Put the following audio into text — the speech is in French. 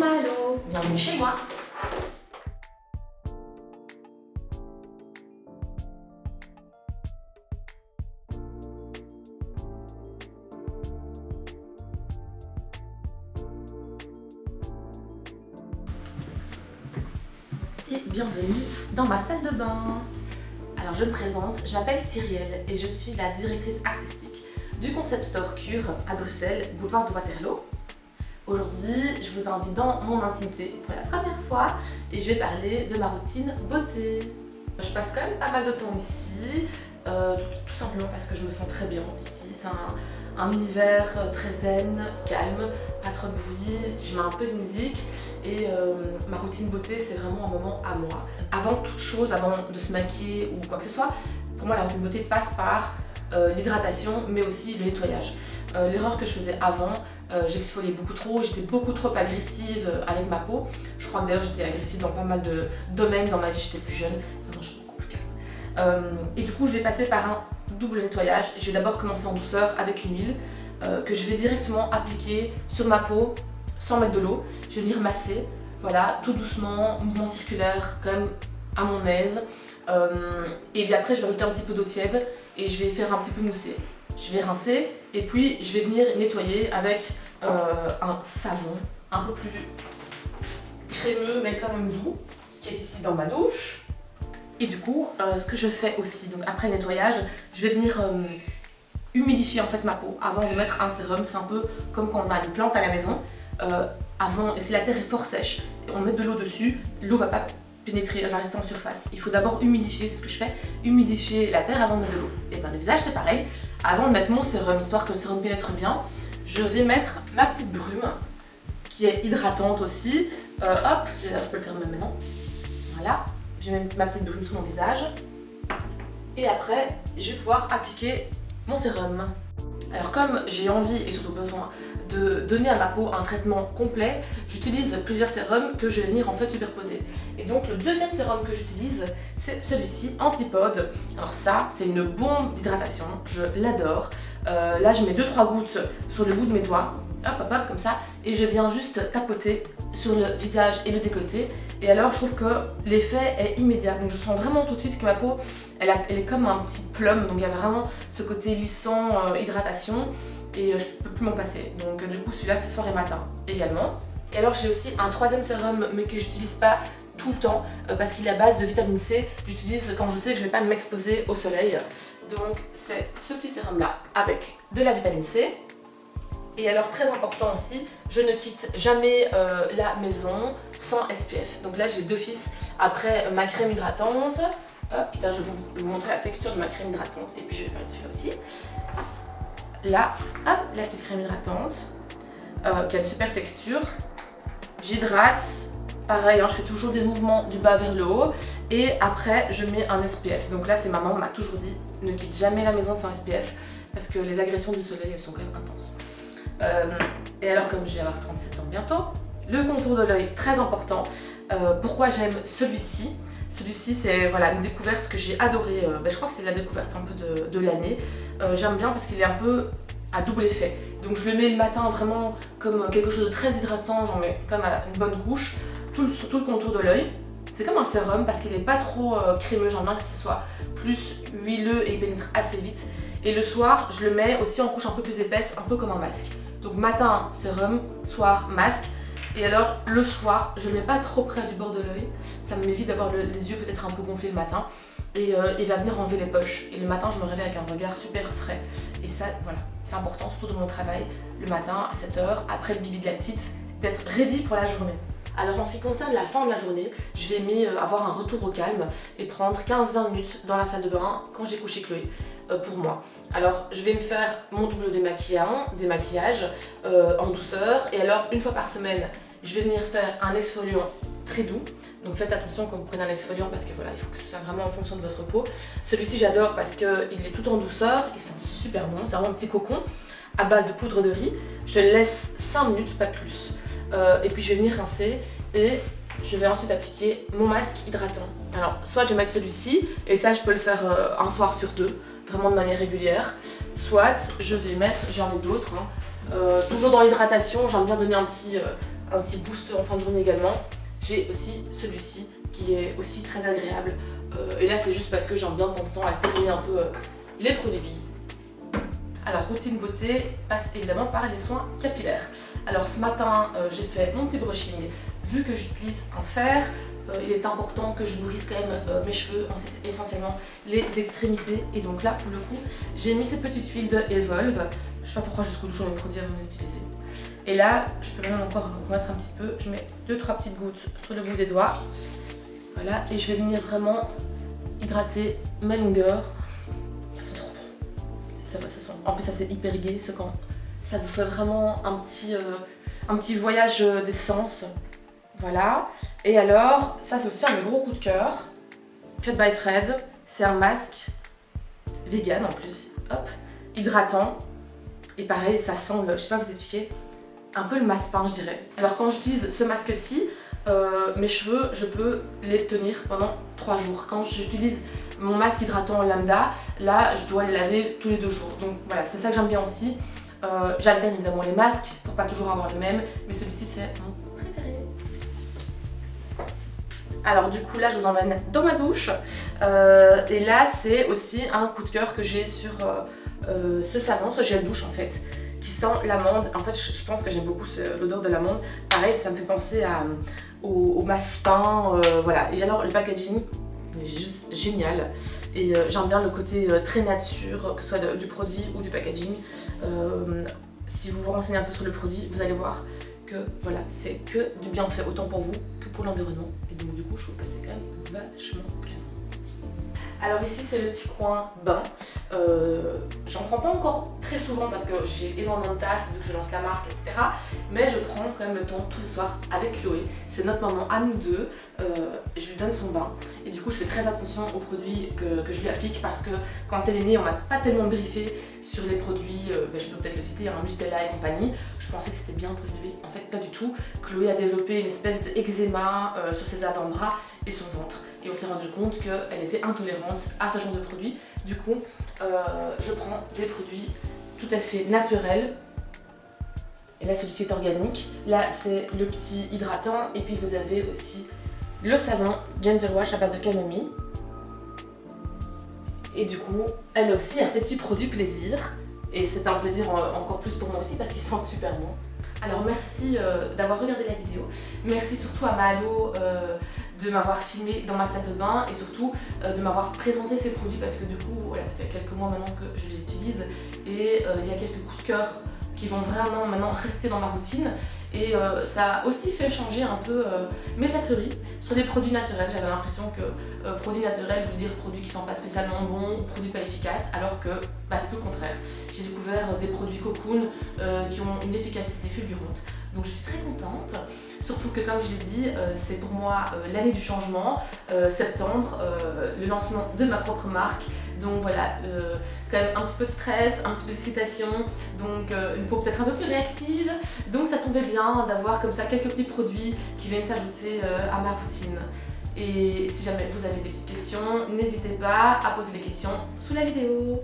Malo, bienvenue chez moi. Et bienvenue dans ma salle de bain. Alors je me présente, je m'appelle Cyrielle et je suis la directrice artistique du concept store Cure à Bruxelles, boulevard de Waterloo. Aujourd'hui, je vous invite dans mon intimité pour la première fois et je vais parler de ma routine beauté. Je passe quand même pas mal de temps ici, tout simplement parce que je me sens très bien ici. C'est un univers très zen, calme, pas trop de bruit, je mets un peu de musique et ma routine beauté c'est vraiment un moment à moi. Avant toute chose, avant de se maquiller ou quoi que ce soit, pour moi la routine beauté passe par l'hydratation mais aussi le nettoyage. L'erreur que je faisais avant, j'exfoliais beaucoup trop, j'étais beaucoup trop agressive avec ma peau. Je crois que d'ailleurs j'étais agressive dans pas mal de domaines dans ma vie, j'étais plus jeune, maintenant je suis beaucoup plus calme. Et du coup je vais passer par un double nettoyage. Je vais d'abord commencer en douceur avec une huile que je vais directement appliquer sur ma peau sans mettre de l'eau. Je vais venir masser, voilà, tout doucement, mouvement circulaire, quand même à mon aise. Et puis après je vais rajouter un petit peu d'eau tiède et je vais faire un petit peu mousser. Je vais rincer et puis je vais venir nettoyer avec un savon un peu plus crémeux mais quand même doux qui est ici dans ma douche. Et du coup, ce que je fais aussi, donc après le nettoyage, je vais venir humidifier en fait ma peau avant de mettre un sérum. C'est un peu comme quand on a une plante à la maison. Avant, si la terre est fort sèche, on met de l'eau dessus, l'eau va pas pénétrer, elle va rester en surface. Il faut d'abord humidifier, c'est ce que je fais, humidifier la terre avant de mettre de l'eau. Et bien le visage c'est pareil, avant de mettre mon sérum, histoire que le sérum pénètre bien, je vais mettre ma petite brume qui est hydratante aussi. Hop, je peux le faire même maintenant. Voilà, je mets ma petite brume sous mon visage. Et après, je vais pouvoir appliquer mon sérum. Alors comme j'ai envie et surtout besoin de donner à ma peau un traitement complet, j'utilise plusieurs sérums que je vais venir en fait superposer. Et donc le deuxième sérum que j'utilise, c'est celui-ci, Antipode. Alors ça, c'est une bombe d'hydratation, je l'adore. Là, je mets 2-3 gouttes sur le bout de mes doigts, hop hop hop comme ça, et je viens juste tapoter sur le visage et le décolleté. Et alors, je trouve que l'effet est immédiat. Donc je sens vraiment tout de suite que ma peau, elle est comme un petit plum, donc il y a vraiment ce côté lissant, hydratation. Et je peux plus m'en passer. Donc du coup celui-là c'est soir et matin également. Et alors j'ai aussi un troisième sérum mais que j'utilise pas tout le temps parce qu'il est à base de vitamine C. J'utilise quand je sais que je vais pas m'exposer au soleil. Donc c'est ce petit sérum là avec de la vitamine C. Et alors très important aussi, je ne quitte jamais la maison sans SPF. Donc là je vais d'office après ma crème hydratante. Hop, là je vais vous montrer la texture de ma crème hydratante et puis je vais faire celui-là aussi. Là, hop, la petite crème hydratante qui a une super texture. J'hydrate, pareil, hein, je fais toujours des mouvements du bas vers le haut et après je mets un SPF. Donc là, maman m'a toujours dit ne quitte jamais la maison sans SPF parce que les agressions du soleil elles sont quand même intenses. Et alors, comme je vais avoir 37 ans bientôt, le contour de l'œil très important. Pourquoi j'aime celui-ci? Celui-ci c'est voilà, une découverte que j'ai adorée, je crois que c'est la découverte un peu de l'année. J'aime bien parce qu'il est un peu à double effet. Donc je le mets le matin vraiment comme quelque chose de très hydratant, j'en mets comme une bonne couche sur tout le contour de l'œil. C'est comme un sérum parce qu'il n'est pas trop crémeux, j'aime bien que ce soit plus huileux et il pénètre assez vite. Et le soir je le mets aussi en couche un peu plus épaisse, un peu comme un masque. Donc matin sérum, soir masque. Et alors le soir, je ne le mets pas trop près du bord de l'œil, ça m'évite d'avoir les yeux peut-être un peu gonflés le matin. Et il va venir enlever les poches. Et le matin, je me réveille avec un regard super frais. Et ça, voilà, c'est important, surtout dans mon travail, le matin à 7h, après le bibi de la petite, d'être ready pour la journée. Alors en ce qui concerne la fin de la journée, je vais aimer avoir un retour au calme et prendre 15-20 minutes dans la salle de bain quand j'ai couché Chloé pour moi. Alors je vais me faire mon double démaquillage en douceur et alors une fois par semaine, je vais venir faire un exfoliant très doux. Donc faites attention quand vous prenez un exfoliant parce que voilà, il faut que ce soit vraiment en fonction de votre peau. Celui-ci j'adore parce qu'il est tout en douceur, il sent super bon, c'est vraiment un petit cocon à base de poudre de riz. Je le laisse 5 minutes, pas plus. Et puis je vais venir rincer et je vais ensuite appliquer mon masque hydratant. Alors soit je vais mettre celui-ci et ça je peux le faire un soir sur deux, vraiment de manière régulière. Soit je vais mettre, j'en ai d'autres, toujours dans l'hydratation, j'aime bien donner un petit un petit boost en fin de journée également. J'ai aussi celui-ci qui est aussi très agréable. Et là c'est juste parce que j'aime bien de temps en temps alterner un peu les produits. Alors routine beauté passe évidemment par les soins capillaires. Alors ce matin j'ai fait mon petit brushing. Vu que j'utilise un fer, il est important que je nourrisse quand même mes cheveux, essentiellement les extrémités. Et donc là pour le coup j'ai mis cette petite huile de Evolve. Je sais pas pourquoi je secoue toujours mes produits avant de les utiliser. Et là je peux même encore remettre un petit peu. Je mets 2-3 petites gouttes sur le bout des doigts. Voilà, et je vais venir vraiment hydrater mes longueurs. Ça sent trop bon. Ça sent. En plus ça c'est hyper gai, c'est quand ça vous fait vraiment un petit voyage d'essence. Voilà. Et alors, ça c'est aussi un de mes gros coups de cœur. Cut by Fred. C'est un masque vegan en plus. Hop. Hydratant. Et pareil, ça sent, je sais pas vous expliquer, un peu le massepain je dirais. Alors quand j'utilise ce masque-ci, mes cheveux, je peux les tenir pendant 3 jours. Quand j'utilise mon masque hydratant lambda, là je dois les laver tous les 2 jours. Donc voilà, c'est ça que j'aime bien aussi. J'alterne évidemment les masques pour pas toujours avoir le même, mais celui-ci c'est mon préféré. Alors du coup là je vous emmène dans ma douche. Et là c'est aussi un coup de cœur que j'ai sur ce savon, ce gel douche en fait, qui sent l'amande. En fait je pense que j'aime beaucoup l'odeur de l'amande. Pareil, ça me fait penser au massepain, voilà. Et alors le packaging est juste génial. Et j'aime bien le côté très nature, que ce soit du produit ou du packaging. Si vous vous renseignez un peu sur le produit, vous allez voir que voilà, c'est que du bienfait, autant pour vous que pour l'environnement. Et donc du coup, je trouve que c'est quand même vachement canon. Alors ici, c'est le petit coin bain. J'en prends pas encore très souvent parce que j'ai énormément de taf vu que je lance la marque, etc. Mais je prends quand même le temps tous les soirs avec Chloé. C'est notre moment à nous deux. Je lui donne son bain. Et du coup, je fais très attention aux produits que je lui applique parce que quand elle est née, on m'a pas tellement briefé sur les produits, je peux peut-être le citer, hein, Mustela et compagnie. Je pensais que c'était bien pour les bébés. En fait, pas du tout. Chloé a développé une espèce d'eczéma sur ses avant-bras et son ventre. Et on s'est rendu compte qu'elle était intolérante à ce genre de produits. Du coup, je prends des produits tout à fait naturels. Et là, celui-ci est organique. Là, c'est le petit hydratant. Et puis, vous avez aussi le savon Gentle Wash à base de camomille. Et du coup, elle aussi a ses petits produits plaisir. Et c'est un plaisir encore plus pour moi aussi parce qu'ils sentent super bon. Alors merci d'avoir regardé la vidéo. Merci surtout à Malo de m'avoir filmé dans ma salle de bain et surtout de m'avoir présenté ces produits parce que du coup, voilà, ça fait quelques mois maintenant que je les utilise et il y a quelques coups de cœur qui vont vraiment maintenant rester dans ma routine. Et ça a aussi fait changer un peu mes a priori sur des produits naturels. J'avais l'impression que produits naturels, je veux dire produits qui ne sont pas spécialement bons, produits pas efficaces, alors que c'est tout le contraire. J'ai découvert des produits Cocoon qui ont une efficacité fulgurante. Donc je suis très contente, surtout que comme je l'ai dit, c'est pour moi l'année du changement, septembre, le lancement de ma propre marque. Donc voilà, quand même un petit peu de stress, un petit peu d'excitation, donc une peau peut-être un peu plus réactive. Donc ça tombait bien d'avoir comme ça quelques petits produits qui viennent s'ajouter à ma routine. Et si jamais vous avez des petites questions, n'hésitez pas à poser des questions sous la vidéo.